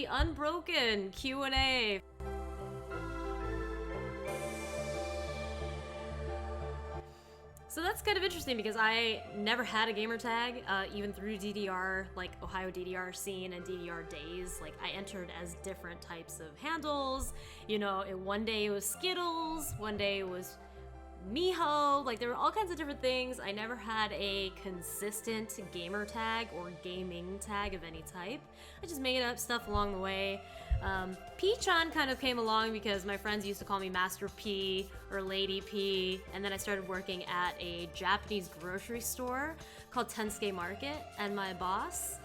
Unbroken Q A. So that's kind of interesting because I never had a gamer tag, even through DDR, like Ohio DDR scene and DDR days. Like I entered as different types of handles. You know, one day it was Skittles, one day it was Miho. Like there were all kinds of different things. I never had a consistent gamer tag or gaming tag of any type. I just made up stuff along the way. P-chan kind of came along because my friends used to call me Master P or Lady P, and then I started working at a Japanese grocery store called Tensuke Market, and my boss,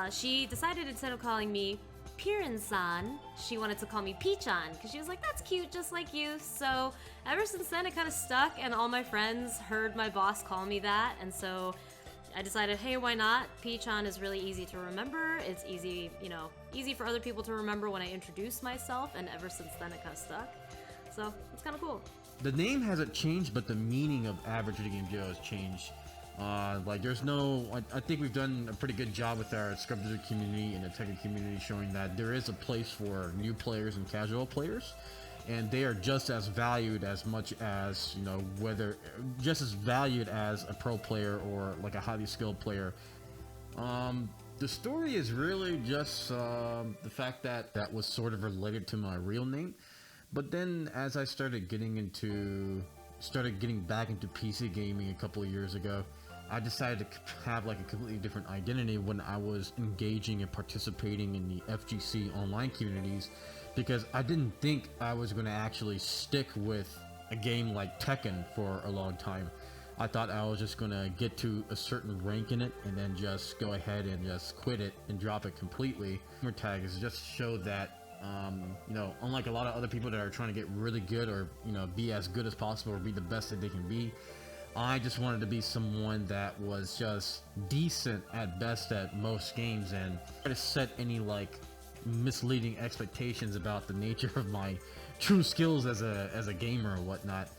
she decided instead of calling me Pirin-san, she wanted to call me P-chan because she was like, that's cute, just like you. So ever since then it kind of stuck, and all my friends heard my boss call me that, and so I decided, hey, why not? P-chan is really easy to remember. It's easy, you know, easy for other people to remember when I introduce myself, and ever since then it kind of stuck. So it's kind of cool. The name hasn't changed, but the meaning of AverageVideoGameJoe has changed. Like there's no, I think we've done a pretty good job with our Scrub community and the Tekken community showing that there is a place for new players and casual players, and they are just as valued as much as, you know, whether just as valued as a pro player or like a highly skilled player. The story is really just the fact that that was sort of related to my real name, but then as I started getting back into PC gaming a couple of years ago, I decided to have like a completely different identity when I was engaging and participating in the FGC online communities, because I didn't think I was going to actually stick with a game like Tekken for a long time. I thought I was just going to get to a certain rank in it and then just go ahead and just quit it and drop it completely. Gamertag has just showed that, you know, unlike a lot of other people that are trying to get really good or, you know, be as good as possible or be the best that they can be, I just wanted to be someone that was just decent at best at most games and try to set any like misleading expectations about the nature of my true skills as a gamer or whatnot.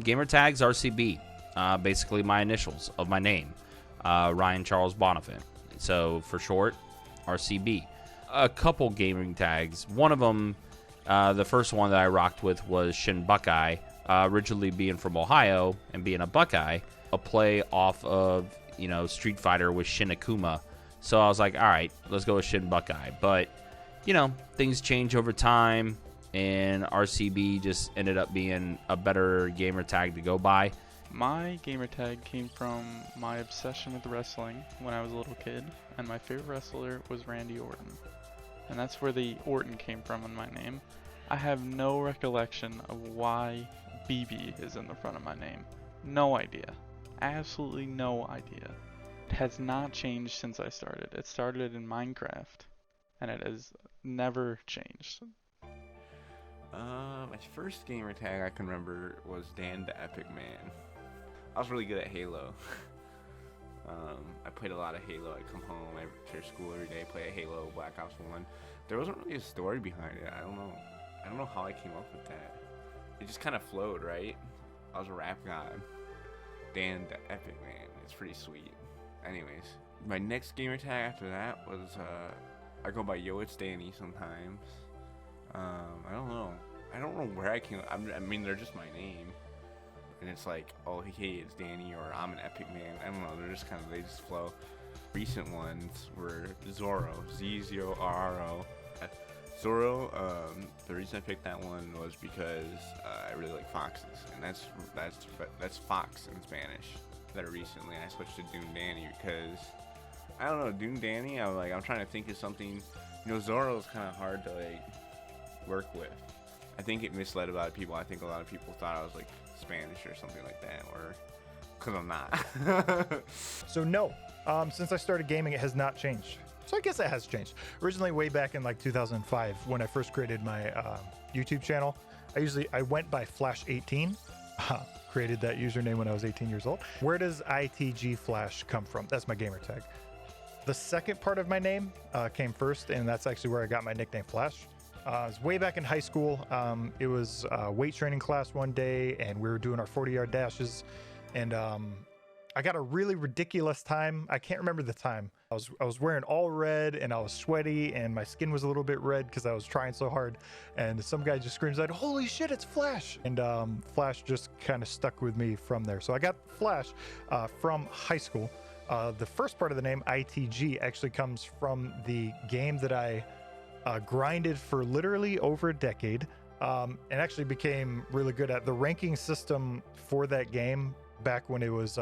Gamer tags RCB, basically my initials of my name, Ryan Charles Bonifant. So for short, RCB. A couple gaming tags. One of them, the first one that I rocked with was Shin Buckeye. Originally being from Ohio and being a Buckeye, a play off of, you know, Street Fighter with Shin Akuma. So I was like, all right, let's go with Shin Buckeye. But, you know, things change over time, and RCB just ended up being a better gamer tag to go by. My gamer tag came from my obsession with wrestling when I was a little kid, and my favorite wrestler was Randy Orton. And that's where the Orton came from in my name. I have no recollection of why BB is in the front of my name. No idea. Absolutely no idea. It has not changed since I started. It started in Minecraft, and it has never changed. My first gamer tag I can remember was Dan the Epic Man. I was really good at Halo. I played a lot of Halo. I'd come home after school every day, play a Halo, Black Ops 1. There wasn't really a story behind it. I don't know how I came up with that. It just kind of flowed, right? I was a rap god. Dan the Epic Man. It's pretty sweet. Anyways, my next gamer tag after that was, I go by Yo It's Danny sometimes. I don't know where I came. I mean, they're just my name. And it's like, oh, hey, it's Danny, or I'm an Epic Man. I don't know, they just flow. Recent ones were Zoro, Z-Z-O-R-R-O. Zoro, the reason I picked that one was because I really like foxes, and that's fox in Spanish. That recently I switched to DoomedDanny because I don't know, DoomedDanny. I'm trying to think of something. You know, Zoro is kind of hard to like work with. I think it misled a lot of people. I think a lot of people thought I was like Spanish or something like that, or because I'm not. So no, since I started gaming, it has not changed. So I guess it has changed. Originally, way back in like 2005, when I first created my YouTube channel, I went by Flash18. Created that username when I was 18 years old. Where does ITGFlash come from? That's my gamer tag. The second part of my name came first, and that's actually where I got my nickname Flash. It was way back in high school. It was a weight training class one day, and we were doing our 40-yard dashes, and I got a really ridiculous time. I can't remember the time. I was wearing all red and I was sweaty and my skin was a little bit red because I was trying so hard. And some guy just screams out, "Holy shit, it's Flash!" And Flash just kind of stuck with me from there. So I got Flash from high school. The first part of the name, ITG, actually comes from the game that I grinded for literally over a decade, and actually became really good at. The ranking system for that game back when it was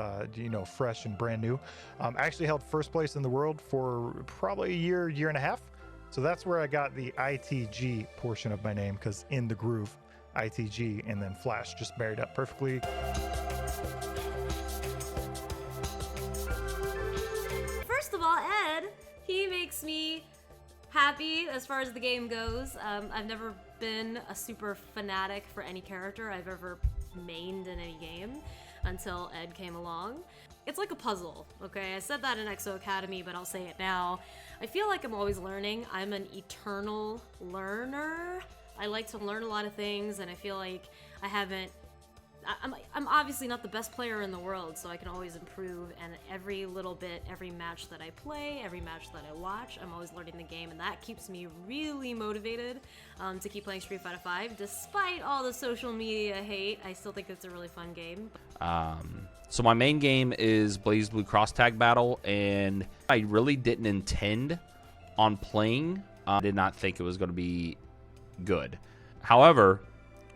fresh and brand new, I actually held first place in the world for probably a year and a half. So that's where I got the ITG portion of my name, because in the groove, ITG, and then Flash just married up perfectly. First of all, Ed, he makes me happy as far as the game goes. I've never been a super fanatic for any character I've ever mained in any game until Ed came along. It's like a puzzle, okay? I said that in Exo Academy, but I'll say it now. I feel like I'm always learning. I'm an eternal learner. I like to learn a lot of things, and I feel like I'm obviously not the best player in the world, so I can always improve, and every little bit, every match that I play, every match that I watch, I'm always learning the game, and that keeps me really motivated to keep playing Street Fighter V. Despite all the social media hate, I still think it's a really fun game. So my main game is BlazBlue Cross Tag Battle, and I really didn't intend on playing. I did not think it was going to be good. However,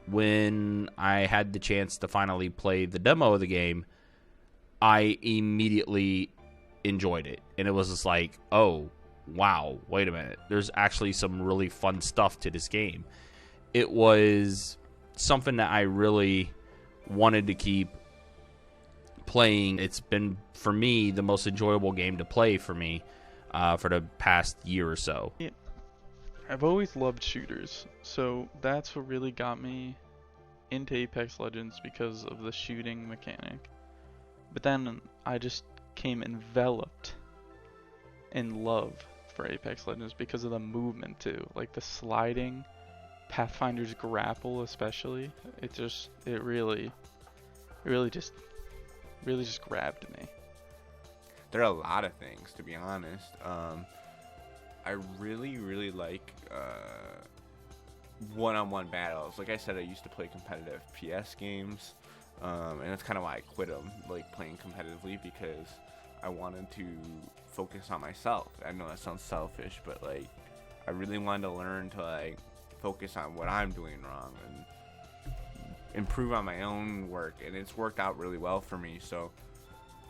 when I had the chance to finally play the demo of the game, I immediately enjoyed it. And it was just like, oh, wow, wait a minute. There's actually some really fun stuff to this game. It was something that I really wanted to keep playing. It's been, for me, the most enjoyable game to play for me for the past year or so. I've always loved shooters, so that's what really got me into Apex Legends, because of the shooting mechanic. But then I just came enveloped in love for Apex Legends because of the movement too, like the sliding, Pathfinder's grapple especially. It really just grabbed me. There are a lot of things, to be honest. I really like one-on-one battles. Like I said, I used to play competitive PS games, and that's kind of why I quit them, like playing competitively, because I wanted to focus on myself. I know that sounds selfish, but like I really wanted to learn to like focus on what I'm doing wrong and improve on my own work, and it's worked out really well for me. So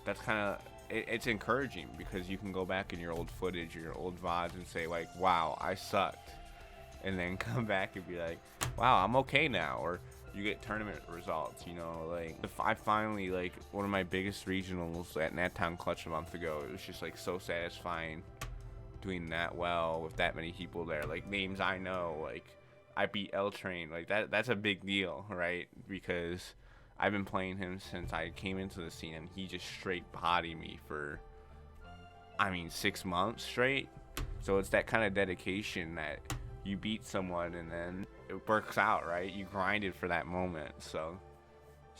that's kind of it's encouraging, because you can go back in your old footage or your old VODs and say like, wow, I sucked, and then come back and be like, wow, I'm okay now. Or you get tournament results, you know, like if I finally, like one of my biggest regionals at Nattown Clutch a month ago, it was just like so satisfying doing that well with that many people there, like names I know. Like I beat L Train, like that's a big deal, right? Because I've been playing him since I came into the scene, and he just straight bodied me for, 6 months straight. So it's that kind of dedication that you beat someone and then it works out, right? You grinded for that moment. So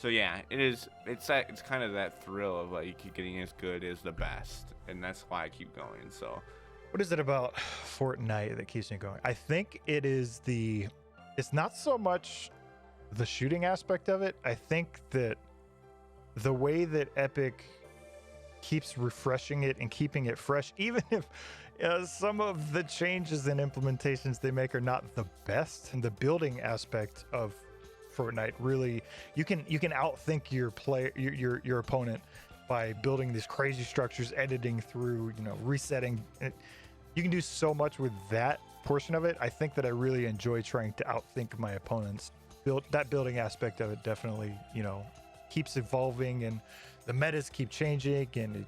yeah, it's kind of that thrill of like getting as good as the best, and that's why I keep going. So What is it about Fortnite that keeps me going? I think it's not so much the shooting aspect of it. I think that the way that Epic keeps refreshing it and keeping it fresh, even if some of the changes and implementations they make are not the best, and the building aspect of Fortnite, really, you can outthink your opponent by building these crazy structures, editing through, resetting. You can do so much with that portion of it. I think that I really enjoy trying to outthink my opponents. That building aspect of it definitely, keeps evolving, and the metas keep changing, and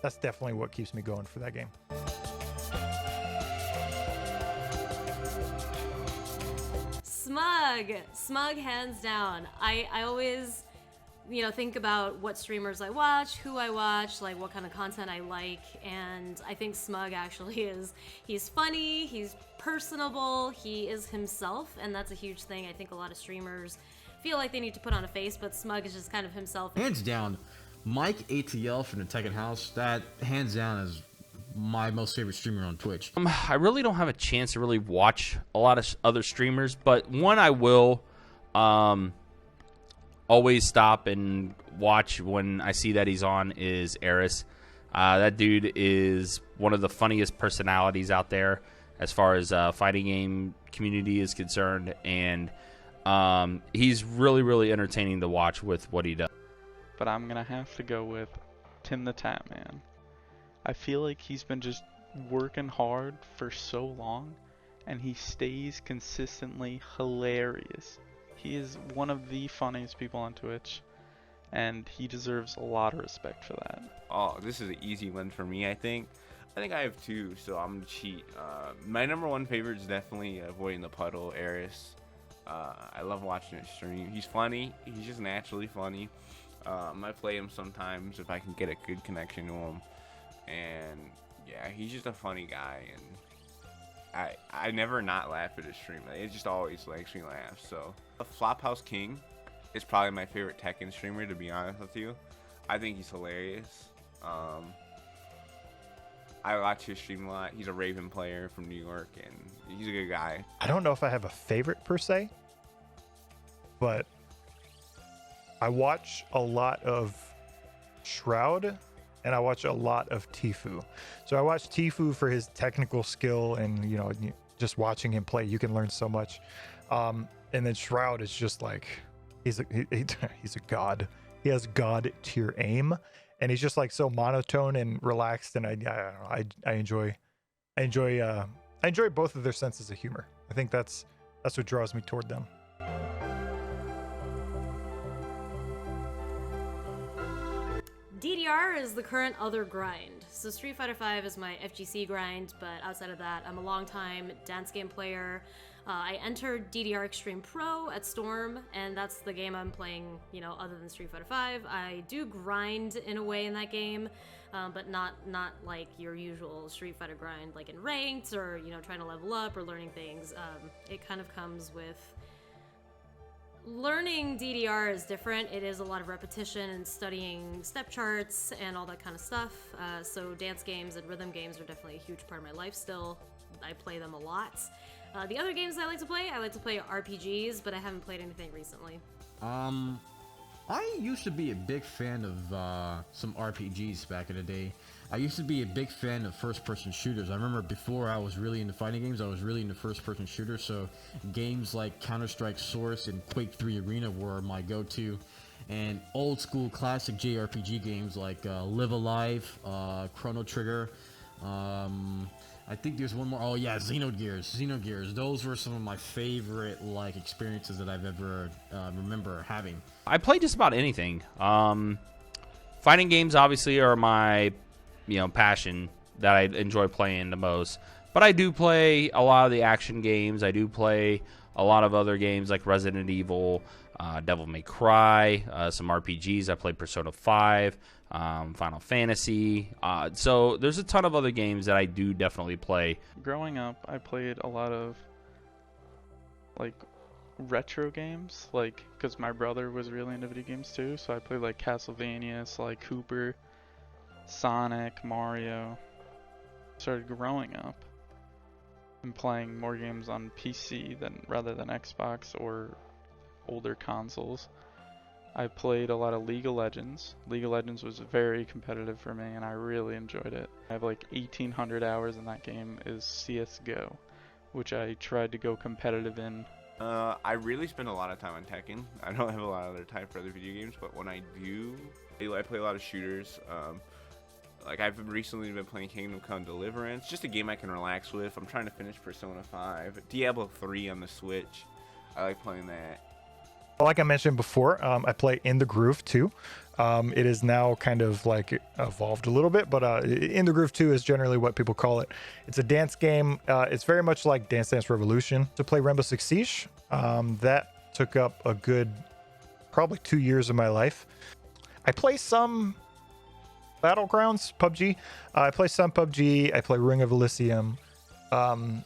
that's definitely what keeps me going for that game. Smug hands down. I always think about what streamers I watch, who I watch, like what kind of content I like, and I think Smug actually he's funny, he's personable, he is himself, and that's a huge thing. I think a lot of streamers feel like they need to put on a face, but Smug is just kind of himself. Hands down, Mike ATL from the Tekken House, that hands down is my most favorite streamer on Twitch. I really don't have a chance to really watch a lot of other streamers, but one I will always stop and watch when I see that he's on is Eris. That dude is one of the funniest personalities out there as far as fighting game community is concerned, and he's really, really entertaining to watch with what he does. But I'm gonna have to go with Tim the Tap Man. I feel like he's been just working hard for so long, and he stays consistently hilarious. He is one of the funniest people on Twitch, and he deserves a lot of respect for that. Oh, this is an easy one for me, I think. I think I have two, so I'm gonna cheat. My number one favorite is definitely Avoiding the Puddle, Eris. I love watching him stream. He's funny. He's just naturally funny. I play him sometimes if I can get a good connection to him. And yeah, he's just a funny guy, and I never not laugh at his stream. It just always makes me laugh. So Flophouse King is probably my favorite Tekken streamer, to be honest with you. I think he's hilarious. I watch his stream a lot. He's a Raven player from New York, and he's a good guy. I don't know if I have a favorite per se, but I watch a lot of Shroud and I watch a lot of Tfue. So I watch Tfue for his technical skill, and you know, just watching him play, you can learn so much. And then Shroud is just like he's a god. He has god tier aim, and he's just like so monotone and relaxed. And I enjoy both of their senses of humor. I think that's what draws me toward them. DDR is the current other grind. So Street Fighter V is my FGC grind, but outside of that, I'm a long-time dance game player. I entered DDR Extreme Pro at Storm, and that's the game I'm playing, you know, other than Street Fighter V. I do grind in a way in that game, but not like your usual Street Fighter grind, like in ranked or, you know, trying to level up or learning things. It kind of comes with learning. DDR is different. It is a lot of repetition and studying step charts and all that kind of stuff. So dance games and rhythm games are definitely a huge part of my life still. I play them a lot. The other games I like to play RPGs, but I haven't played anything recently. I used to be a big fan of some RPGs back in the day. I used to be a big fan of first-person shooters. I remember before I was really into fighting games, I was really into first-person shooters, so games like Counter-Strike Source and Quake 3 Arena were my go-to. And old-school classic JRPG games like Live Alive, Chrono Trigger, I think there's one more. Oh yeah, Xenogears. Those were some of my favorite like experiences that I've ever remember having. I play just about anything. Fighting games obviously are my, passion that I enjoy playing the most. But I do play a lot of the action games. I do play a lot of other games like Resident Evil, Devil May Cry, some RPGs. I played Persona 5, Final Fantasy. So there's a ton of other games that I do definitely play. Growing up, I played a lot of like retro games, like because my brother was really into video games too. So I played like Castlevania, Sly Cooper, Sonic, Mario. Started growing up and playing more games on PC rather than Xbox or older consoles. I played a lot of League of Legends. League of Legends was very competitive for me, and I really enjoyed it. I have like 1,800 hours in that game is CSGO, which I tried to go competitive in. I really spend a lot of time on Tekken. I don't have a lot of other time for other video games, but when I do, I play a lot of shooters. Like I've recently been playing Kingdom Come Deliverance, just a game I can relax with. I'm trying to finish Persona 5, Diablo 3 on the Switch. I like playing that. Like I mentioned before, I play In the Groove 2. It is now kind of like evolved a little bit, but In the Groove 2 is generally what people call it. It's a dance game. It's very much like Dance Dance Revolution. To play Rainbow Six Siege, that took up a good probably 2 years of my life. I play some Battlegrounds, PUBG. I play some PUBG. I play Ring of Elysium.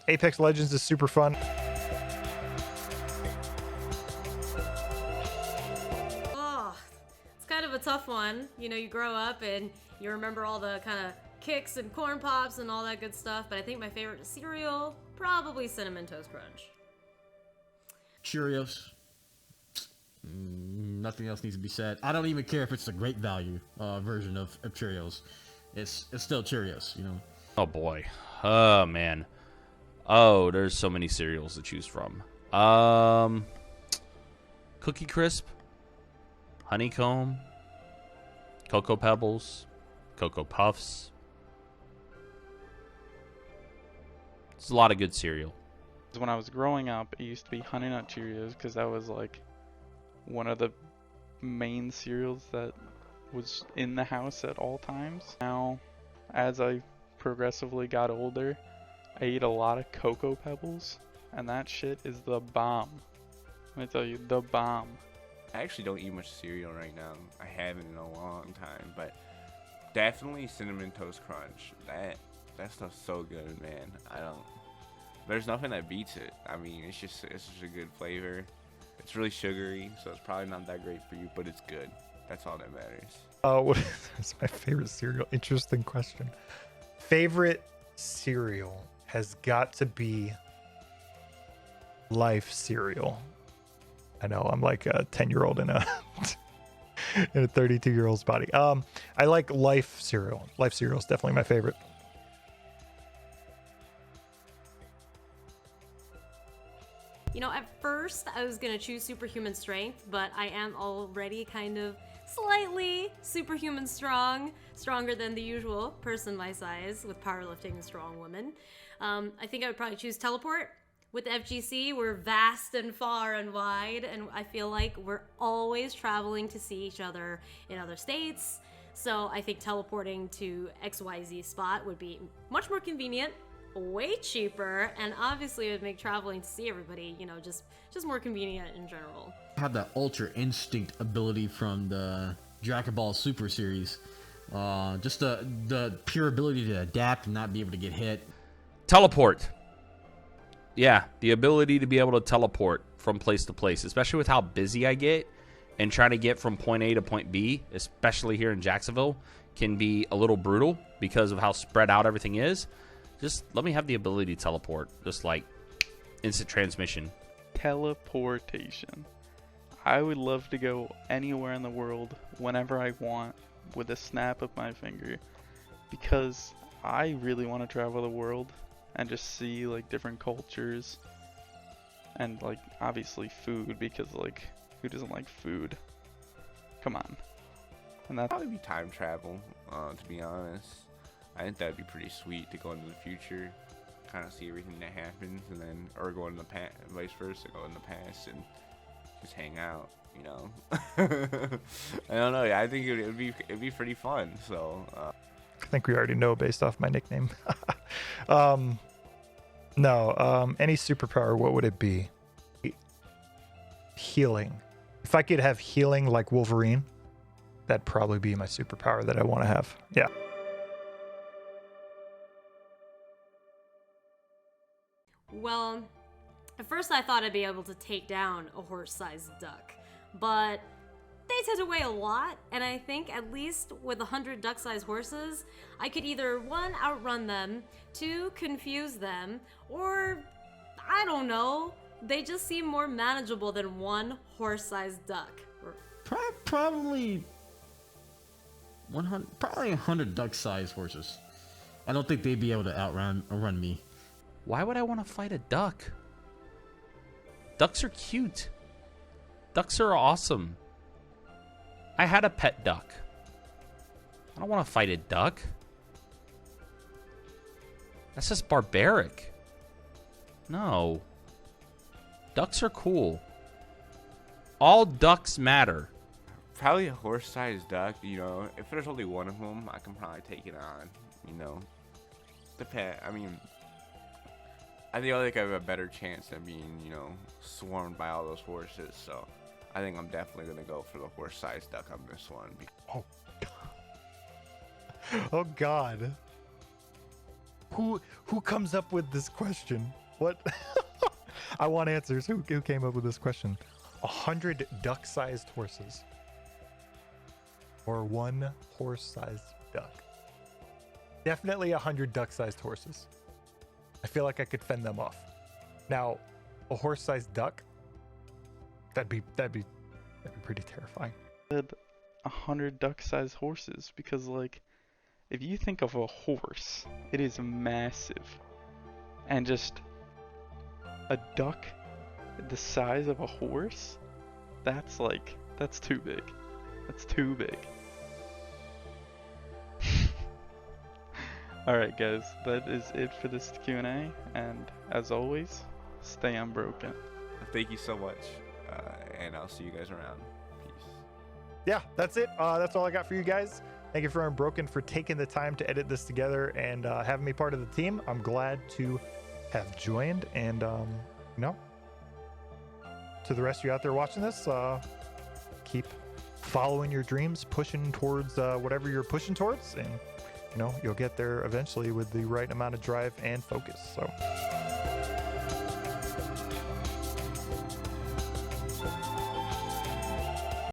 Apex Legends is super fun. tough one. You know, you grow up and you remember all the kind of kicks and corn pops and all that good stuff, but I think my favorite cereal, probably Cinnamon Toast Crunch. Cheerios. Nothing else needs to be said. I don't even care if it's a great value version of Cheerios. It's still Cheerios, you know. Oh boy. Oh man. Oh, there's so many cereals to choose from. Cookie Crisp, Honeycomb, Cocoa Pebbles, Cocoa Puffs. It's a lot of good cereal. When I was growing up, it used to be Honey Nut Cheerios because that was like one of the main cereals that was in the house at all times. Now, as I progressively got older, I eat a lot of Cocoa Pebbles, and that shit is the bomb. Let me tell you, the bomb. I actually don't eat much cereal right now. I haven't in a long time, but definitely Cinnamon Toast Crunch. That stuff's so good, man. There's nothing that beats it. I mean, it's just a good flavor. It's really sugary, so it's probably not that great for you, but it's good. That's all that matters. What is my favorite cereal? Interesting question. Favorite cereal has got to be Life cereal. I know I'm like a 10-year-old in a 32-year-old's body. I like Life cereal. Life cereal is definitely my favorite. You know, at first I was gonna choose superhuman strength, but I am already kind of slightly superhuman strong, stronger than the usual person my size with powerlifting and strong women. I think I would probably choose teleport. With FGC, we're vast and far and wide, and I feel like we're always traveling to see each other in other states. So I think teleporting to XYZ spot would be much more convenient, way cheaper, and obviously it would make traveling to see everybody, you know, just more convenient in general. I have that Ultra Instinct ability from the Dragon Ball Super series. Just the pure ability to adapt and not be able to get hit. Teleport. Yeah, the ability to be able to teleport from place to place, especially with how busy I get and trying to get from point A to point B, especially here in Jacksonville, can be a little brutal because of how spread out everything is. Just let me have the ability to teleport, just like instant transmission. Teleportation. I would love to go anywhere in the world whenever I want with a snap of my finger, because I really want to travel the world and just see like different cultures and like obviously food, because like who doesn't like food? Come on. And that's Probably be time travel, to be honest. I think that'd be pretty sweet to go into the future, kind of see everything that happens, and then, or go in the past, vice versa, go in the past and just hang out, you know. I don't know. I think it'd be pretty fun. So I think we already know based off my nickname. No, any superpower, what would it be? Healing. If I could have healing like Wolverine, that'd probably be my superpower that I want to have. Yeah. Well, at first I thought I'd be able to take down a horse-sized duck, but they tend to weigh a lot, and I think at least with 100 duck-sized horses, I could either 1, outrun them, 2, confuse them, or, I don't know, they just seem more manageable than one horse-sized duck. Probably 100 duck-sized horses. I don't think they'd be able to outrun me. Why would I want to fight a duck? Ducks are cute. Ducks are awesome. I had a pet duck. I don't want to fight a duck. That's just barbaric. No. Ducks are cool. All ducks matter. probably a horse-sized duck. You know, if there's only one of them, I can probably take it on. You know, the pet. I mean, I feel like I have a better chance than being, you know, swarmed by all those horses. So I think I'm definitely gonna go for the horse-sized duck on this one. Oh, oh God. Who comes up with this question? What? I want answers. Who came up with this question? 100 duck-sized horses. or one horse-sized duck? Definitely 100 duck-sized horses. I feel like I could fend them off. Now, a horse-sized duck, that'd be pretty terrifying. 100 duck-sized horses, because like, if you think of a horse, it is massive, and just a duck the size of a horse, that's too big. That's too big. Alright guys, that is it for this Q&A, and as always, stay unbroken. Thank you so much, and I'll see you guys around. Peace. Yeah, that's it. That's all I got for you guys. Thank you for Unbroken for taking the time to edit this together and having me part of the team. I'm glad to have joined, and you know, to the rest of you out there watching this, keep following your dreams, pushing towards whatever you're pushing towards, and you know, you'll get there eventually with the right amount of drive and focus. So